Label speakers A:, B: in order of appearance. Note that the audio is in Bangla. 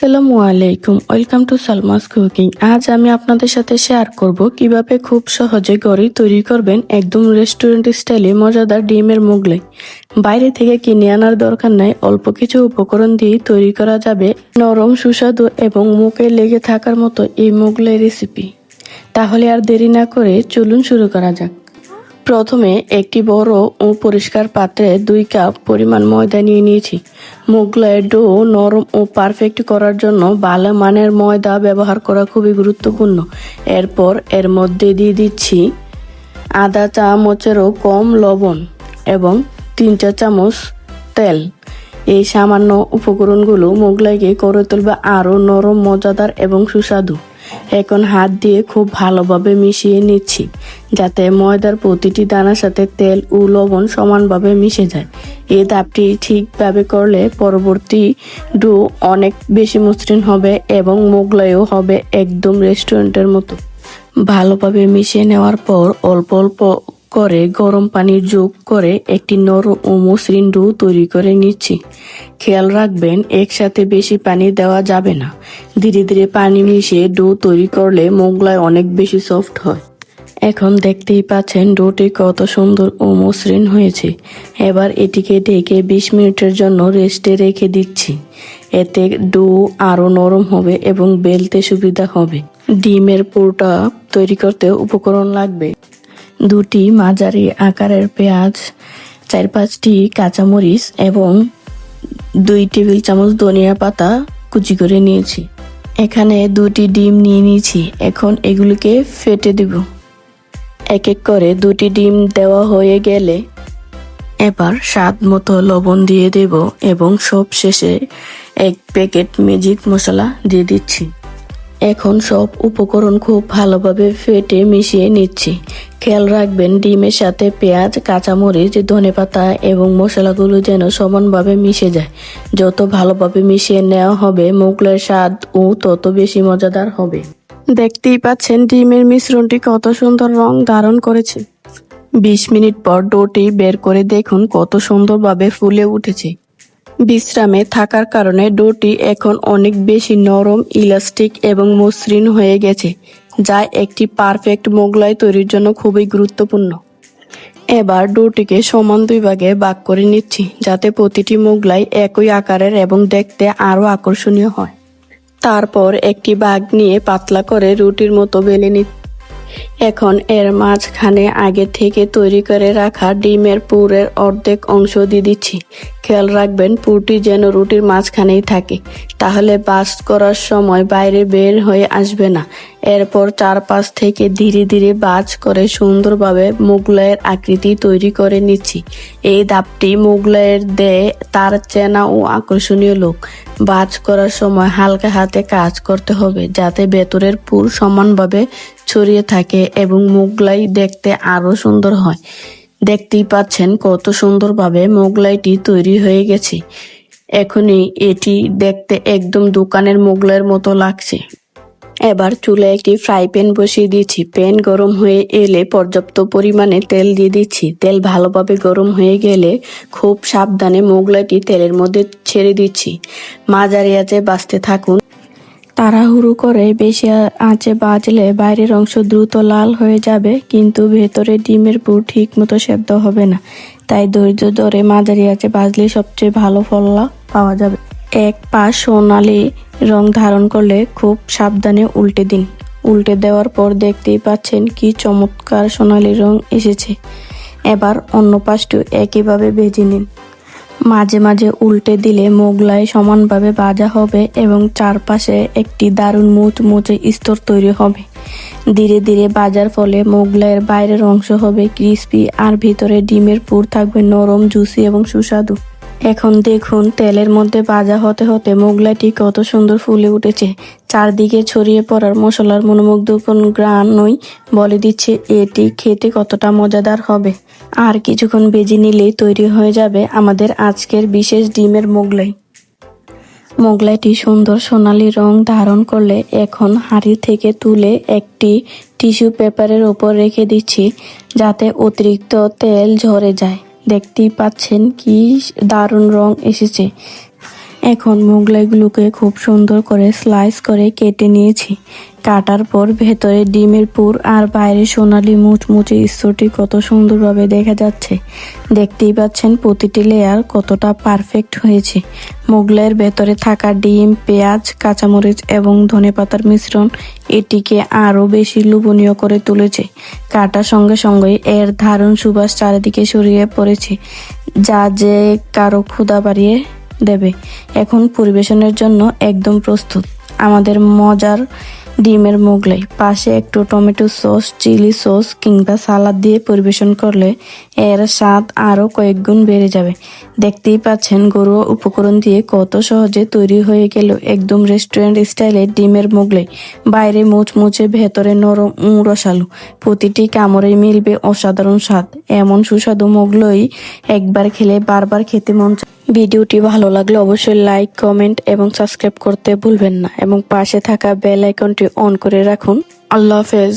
A: আসসালামু আলাইকুম, ওয়েলকাম টু সালমাস কুকিং। আজ আমি আপনাদের সাথে শেয়ার করব কিভাবে খুব সহজে ঘরে তৈরি করবেন একদম রেস্টুরেন্ট স্টাইলে মজাদার ডিমের মোগলাই। বাইরে থেকে কিনে আনার দরকার নাই, অল্প কিছু উপকরণ দিয়ে তৈরি করা যাবে নরম, সুস্বাদু এবং মুখে লেগে থাকার মতো এই মোগলাই রেসিপি। তাহলে আর দেরি না করে চলুন শুরু করা যাক। প্রথমে একটি বড় ও পরিষ্কার পাত্রে 2 কাপ পরিমাণ ময়দা নিয়ে নিয়েছি। মোগলাইয়ের ডো নরম ও পারফেক্ট করার জন্য ভালো মানের ময়দা ব্যবহার করা খুবই গুরুত্বপূর্ণ। এরপর এর মধ্যে দিয়ে দিচ্ছি আধা চামচেরও কম লবণ এবং 3 চামচ তেল। এই সামান্য উপকরণগুলো মোগলাইকে করে তুলবে আরও নরম, মজাদার এবং সুস্বাদু। এখন হাত দিয়ে খুব ভালোভাবে মিশিয়ে নিচ্ছি যাতে ময়দার প্রতিটি দানার সাথে তেল ও লবণ সমানভাবে মিশে যায়। এই ধাপটি ঠিকভাবে করলে পরবর্তী ডো অনেক বেশি মসৃণ হবে এবং মোগলাইও হবে একদম রেস্টুরেন্টের মতো। ভালোভাবে মিশিয়ে নেওয়ার পর অল্প অল্প করে গরম পানি যোগ করে একটি নরম ও মসৃণ ডো তৈরি করে নিচ্ছি। খেয়াল রাখবেন, একসাথে বেশি পানি দেওয়া যাবে না। ধীরে ধীরে পানি মিশিয়ে ডো তৈরি করলে মোগলাই অনেক বেশি সফট হয়। এখন দেখতেই পাচ্ছেন ডোটি কত সুন্দর ও মসৃণ হয়েছে। এবার এটিকে ঢেকে 20 মিনিটের জন্য রেস্টে রেখে দিচ্ছি। এতে ডো আরও নরম হবে এবং বেলতে সুবিধা হবে। ডিমের পুরটা তৈরি করতে উপকরণ লাগবে 2টি মাঝারি আকারের পেঁয়াজ, 4-5টি কাঁচামরিচ এবং 2 টেবিল চামচ ধনিয়া পাতা কুচি করে নিয়েছি। এখানে 2টি ডিম নিয়ে নিয়েছি। এখন এগুলিকে ফেটে দেব। এক এক করে 2টি ডিম দেওয়া হয়ে গেলে এবার স্বাদ মতো লবণ দিয়ে দেব এবং সব শেষে 1 প্যাকেট ম্যাজিক মশলা দিয়ে দিচ্ছি। এখন সব উপকরণ খুব ভালোভাবে ফেটে মিশিয়ে নিচ্ছি। খেয়াল রাখবেন ডিমের সাথে পেঁয়াজ, কাঁচামরিচ, ধনেপাতা এবং মশলাগুলো যেন সমানভাবে মিশে যায়। যত ভালোভাবে মিশিয়ে নেওয়া হবে মোগলাইয়ের স্বাদ ও তত বেশি মজাদার হবে। দেখতেই পাচ্ছেন ডিমের মিশ্রণটি কত সুন্দর রং ধারণ করেছে। 20 মিনিট পর ডোটি বের করে দেখুন কত সুন্দরভাবে ফুলে উঠেছে। বিশ্রামে থাকার কারণে ডোটি এখন অনেক বেশি নরম, ইলাস্টিক এবং মসৃণ হয়ে গেছে, যা একটি পারফেক্ট মোগলাই তৈরির জন্য খুবই গুরুত্বপূর্ণ। এবার ডোটিকে সমান 2 ভাগে ভাগ করে নিচ্ছি যাতে প্রতিটি মোগলাই একই আকারের এবং দেখতে আরও আকর্ষণীয় হয়। তারপর একটি ভাগ নিয়ে পাতলা করে রুটির মতো বেলে নিচ্ছি। এখন এর মাঝখানে আগে থেকে তৈরি করে রাখা ডিমের পুরের অর্ধেক অংশ দিয়ে দিচ্ছি। খেয়াল রাখবেন পুরটি যেন রুটির মাঝখানেই থাকে, তাহলে বাস্ট করার সময় বাইরে বের হয়ে আসবে না। এরপর চারপাশ থেকে ধীরে ধীরে ভাঁজ করে সুন্দরভাবে মোগলাইয়ের আকৃতি তৈরি করে নিচ্ছি। এই ধাপটি মোগলাইয়ের দেয় তার চেনা ও আকর্ষণীয় লুক। ভাঁজ করার সময় হালকা হাতে কাজ করতে হবে যাতে ভেতরের পুর সমানভাবে ছড়িয়ে থাকে এবং মোগলাই দেখতে আরো সুন্দর হয়। দেখতেই পাচ্ছেন কত সুন্দরভাবে মোগলাইটি তৈরি হয়ে গেছে। এখনই এটি দেখতে একদম দোকানের মোগলাইয়ের মতো লাগছে। এবার চুলায় একটি ফ্রাই প্যান বসিয়ে দিয়েছি। প্যান গরম হয়ে এলে পর্যাপ্ত পরিমাণে তেল দিয়ে দিচ্ছি। তেল ভালোভাবে গরম হয়ে গেলে খুব সাবধানে মোগলাইটি তেলের মধ্যে ছেড়ে দিচ্ছি। মাঝারি আঁচে ভাজতে থাকুন। তাড়াহুড়ো করে বেশি আঁচে ভাজলে বাইরের অংশ দ্রুত লাল হয়ে যাবে, কিন্তু ভেতরে ডিমের পুর ঠিক মতো সেদ্ধ হবে না। তাই ধৈর্য ধরে মাঝারি আঁচে ভাজলে সবচেয়ে ভালো ফল পাওয়া যাবে। এক পাশ সোনালি রং ধারণ করলে খুব সাবধানে উল্টে দিন। উল্টে দেওয়ার পর দেখতেই পাচ্ছেন কি চমৎকার সোনালি রং এসেছে। এবার অন্য পাশটিও একইভাবে ভেজে নিন। মাঝে মাঝে উল্টে দিলে মোগলাই সমানভাবে ভাজা হবে এবং চারপাশে একটি দারুণ মুচমুচে স্তর তৈরি হবে। ধীরে ধীরে ভাজার ফলে মোগলাইয়ের বাইরের অংশ হবে ক্রিস্পি আর ভিতরে ডিমের পুর থাকবে নরম, জুসি এবং সুস্বাদু। এখন দেখুন তেলের মধ্যে ভাজা হতে হতে মোগলাইটি কত সুন্দর ফুলে উঠেছে। চারদিকে ছড়িয়ে পড়ার মশলার মনোমুগ্ধকর ঘ্রাণই বলে দিচ্ছে এটি খেতে কতটা মজাদার হবে। আর কিছুক্ষণ ভেজে নিলেই তৈরি হয়ে যাবে আমাদের আজকের বিশেষ ডিমের মোগলাই। মোগলাইটি সুন্দর সোনালি রং ধারণ করলে এখন হাঁড়ি থেকে তুলে একটি টিস্যু পেপারের উপর রেখে দিচ্ছি যাতে অতিরিক্ত তেল ঝরে যায়। দেখতেই পাচ্ছেন কি দারুণ রং এসেছে। এখন মোগলাইগুলোকে খুব সুন্দর করে স্লাইস করে কেটে নিয়েছি। কাটার পর ভেতরে ডিমের পুর আর বাইরে সোনালি মুচমুচে স্তরটি কত সুন্দরভাবে দেখা যাচ্ছে। দেখতেই পাচ্ছেন প্রতিটি লেয়ার কতটা পারফেক্ট হয়েছে। মোগলাইয়ের ভেতরে থাকা ডিম, পেঁয়াজ, কাঁচামরিচ এবং ধনেপাতার মিশ্রণ এটিকে আরও বেশি লোভনীয় করে তুলেছে। কাটার সঙ্গে সঙ্গে এর দারুণ সুবাস চারিদিকে ছড়িয়ে পড়েছে, যা যে কারো ক্ষুধা বাড়িয়ে দেবে। এখন পরিবেশনের জন্য একদম প্রস্তুত আমাদের মজার ডিমের মোগলাই। পাশে একটু টমেটো সস, চিলি সস কিংবা সালাদ দিয়ে পরিবেশন করলে এর স্বাদ আরও কয়েক গুণ বেড়ে যাবে। দেখতেই পাচ্ছেন ঘরোয়া উপকরণ দিয়ে কত সহজে তৈরি হয়ে গেল একদম রেস্টুরেন্ট স্টাইলে ডিমের মোগলাই। বাইরে মুচমুচে, ভেতরে নরম ও রসালো। প্রতিটি কামড়ে মিলবে অসাধারণ স্বাদ। এমন সুস্বাদু মোগলাই একবার খেলে বারবার খেতে মন চায়। ভিডিওটি ভালো লাগলে অবশ্যই লাইক, কমেন্ট এবং সাবস্ক্রাইব করতে ভুলবেন না এবং পাশে থাকা বেল আইকনটি অন করে রাখুন। আল্লাহ হাফেজ।